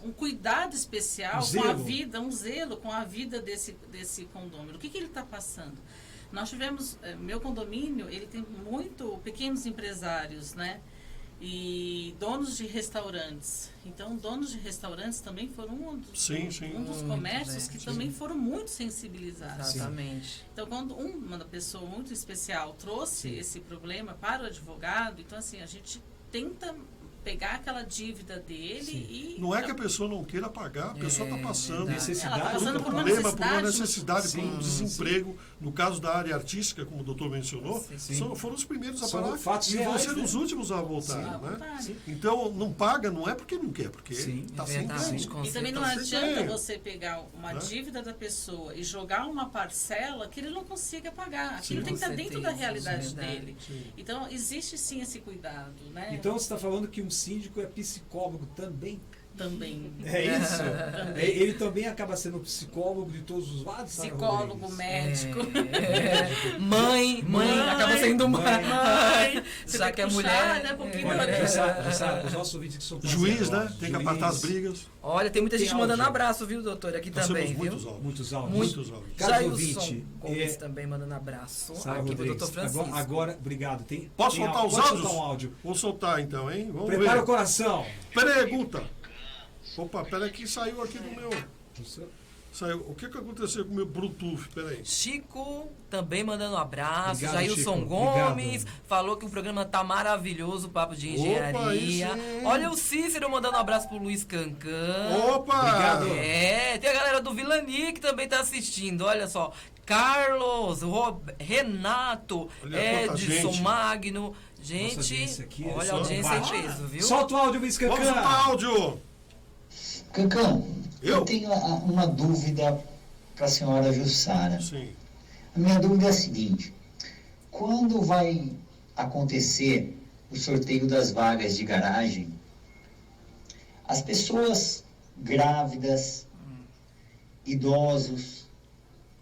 S4: um cuidado especial
S2: Um
S4: com a
S2: zelo.
S4: vida, um zelo com a vida desse condômino. O que ele está passando? Nós tivemos, meu condomínio, ele tem muito pequenos empresários, né? E donos de restaurantes. Então, donos de restaurantes também foram um dos
S3: Muito,
S4: comércios
S3: né?
S4: que
S3: Sim.
S4: também foram muito sensibilizados.
S3: Exatamente.
S4: Então, quando uma pessoa muito especial trouxe esse problema para o advogado, então, assim, a gente tenta pegar aquela dívida dele e...
S5: Não é que a pessoa não queira pagar, a pessoa está passando
S3: verdade.
S2: Necessidade.
S4: Ela está
S5: por um
S4: passando por uma
S5: problema, por uma
S4: necessidade.
S5: necessidade, por um desemprego. No caso da área artística, como o doutor mencionou,
S2: Sim.
S5: foram os primeiros a
S2: São
S5: parar
S2: fatos
S5: e vão
S2: reais,
S5: ser
S2: né?
S5: os últimos a voltar.
S4: à
S5: Né?
S4: vontade.
S5: Então, não paga, não é porque não quer, porque
S2: Sim,
S5: está
S3: é
S5: sem
S3: verdade.
S5: ganho.
S3: Com
S4: E também não
S5: certeza.
S4: adianta
S5: Sim.
S4: você pegar uma
S5: Né?
S4: dívida da pessoa e jogar uma parcela que ele não consiga pagar. Aquilo
S5: Sim.
S4: tem que estar
S3: Com
S4: dentro da
S3: certeza,
S4: realidade
S3: verdade.
S4: dele.
S5: Sim.
S4: Então, existe sim esse cuidado, né?
S2: Então você está falando que um síndico é psicólogo também?
S4: também.
S2: É isso? Ele também acaba sendo psicólogo de todos os lados, Sara
S4: Psicólogo,
S2: Rodrigues?
S4: médico.
S3: Mãe acaba sendo mãe.
S4: Você
S3: Já
S4: tem
S3: que é
S4: puxar,
S3: mulher.
S4: né, um pouquinho
S2: Olha,
S4: da
S2: já sabe, os nossos ouvintes que são
S5: Juiz, né?
S2: pais,
S5: Tem que apartar as brigas.
S3: Olha, tem muita
S2: Tem
S3: gente mandando
S2: áudio.
S3: abraço, viu, doutor? Aqui
S5: Nós
S3: também,
S5: temos
S3: viu?
S5: muitos áudios.
S2: Muitos áudios.
S5: Muitos áudios.
S2: Caso
S3: Jailson
S2: ouvinte,
S3: Gomes também mandando abraço.
S2: Sara
S3: Aqui pro
S2: Rodrigues,
S3: doutor Francisco.
S2: agora, obrigado.
S5: Posso
S2: tem
S5: soltar os
S2: pode
S5: áudios?
S2: soltar um áudio.
S5: Vou soltar então, hein? Vamos
S2: Prepara
S5: ver.
S2: o coração.
S5: Pergunta. Opa, peraí que saiu aqui do meu... Saiu. O que aconteceu com o meu Bluetooth? Peraí.
S3: Chico também mandando um abraço.
S2: Obrigado,
S3: Jailson
S2: Chico.
S3: Gomes
S2: Obrigado.
S3: falou que o programa tá maravilhoso, o Papo de
S5: Opa,
S3: Engenharia.
S5: aí sim.
S3: Olha o Cícero mandando um abraço pro Luiz Cancan.
S5: Opa!
S2: Obrigado.
S3: Tem a galera do Vilani que também tá assistindo. Olha só. Carlos, Renato,
S5: Olha quanta
S3: Edson,
S5: gente.
S3: Magno.
S2: Nossa
S3: Gente,
S2: audiência aqui é
S3: olha
S2: só
S3: a audiência em
S2: bate.
S3: peso, viu?
S2: Solta o áudio, Luiz
S5: Vamos
S2: Cancan.
S5: soltar áudio.
S6: Cancão,
S5: Eu?
S6: eu tenho uma dúvida para a senhora Jussara.
S5: Sim.
S6: A minha dúvida é a seguinte: quando vai acontecer o sorteio das vagas de garagem, as pessoas grávidas, idosos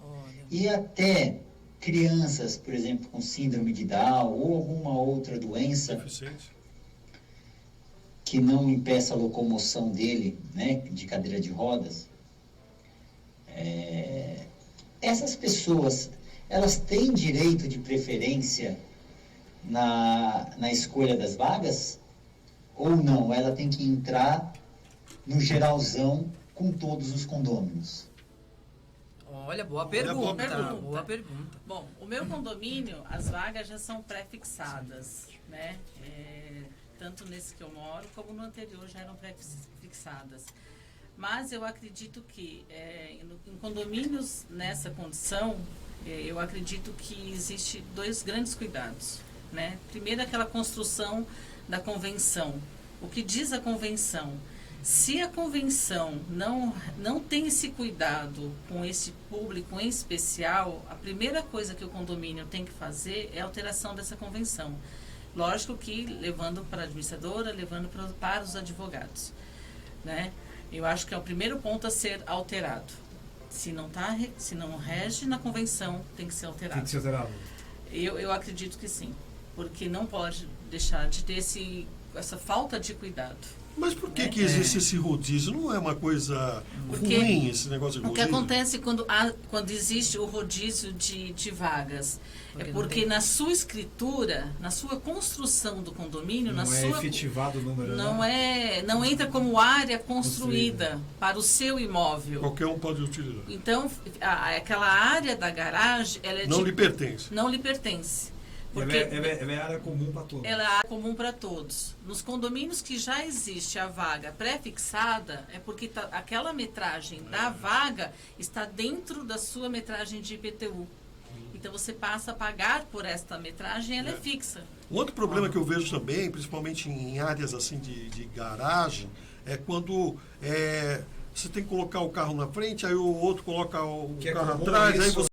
S3: Olha.
S6: e até crianças, por exemplo, com síndrome de Down ou alguma outra doença
S5: Deficiente.
S6: que não impeça a locomoção dele, né, de cadeira de rodas, essas pessoas, elas têm direito de preferência na escolha das vagas? Ou não? Ela tem que entrar no geralzão com todos os condôminos?
S3: Olha, boa
S5: boa
S3: pergunta.
S4: pergunta.
S3: Boa pergunta.
S4: Bom, o meu condomínio, as vagas já são pré-fixadas, né? Tanto nesse que eu moro, como no anterior já eram pré-fixadas. Mas eu acredito que em condomínios nessa condição, eu acredito que existe dois grandes cuidados, né? Primeiro, aquela construção da convenção. O que diz a convenção? Se a convenção não tem esse cuidado com esse público em especial, a primeira coisa que o condomínio tem que fazer é a alteração dessa convenção. Lógico que levando para a administradora, levando para os advogados, né? Eu acho que é o primeiro ponto a ser alterado. Se não rege na convenção, tem que ser alterado.
S2: Tem que ser alterado.
S4: Eu acredito que sim, porque não pode deixar de ter essa falta de cuidado.
S5: Mas por que existe esse rodízio? Não é uma coisa
S4: Porque
S5: ruim esse negócio de
S4: O que
S5: rodízio?
S4: acontece quando existe o rodízio de vagas?
S3: Porque
S4: É
S3: não
S4: porque
S3: tem-
S4: na sua escritura, na sua construção do condomínio,
S2: Não
S4: na
S2: é
S4: sua
S2: efetivado o número,
S4: não entra como área construída para o seu imóvel.
S5: Qualquer um pode utilizar.
S4: Então, aquela área da garagem, ela é
S5: Não lhe pertence.
S4: não lhe pertence. Porque
S2: Ela é área comum para todos.
S4: ela é área comum para todos. Nos condomínios que já existe a vaga pré-fixada, é porque aquela metragem da vaga está dentro da sua metragem de IPTU. Então você passa a pagar por esta metragem, ela é fixa.
S5: Um outro problema que eu vejo também, principalmente em áreas assim de garagem, é quando você tem que colocar o carro na frente, aí o outro coloca o
S2: Que é
S5: carro
S2: comum
S5: atrás, aí
S2: isso,
S5: você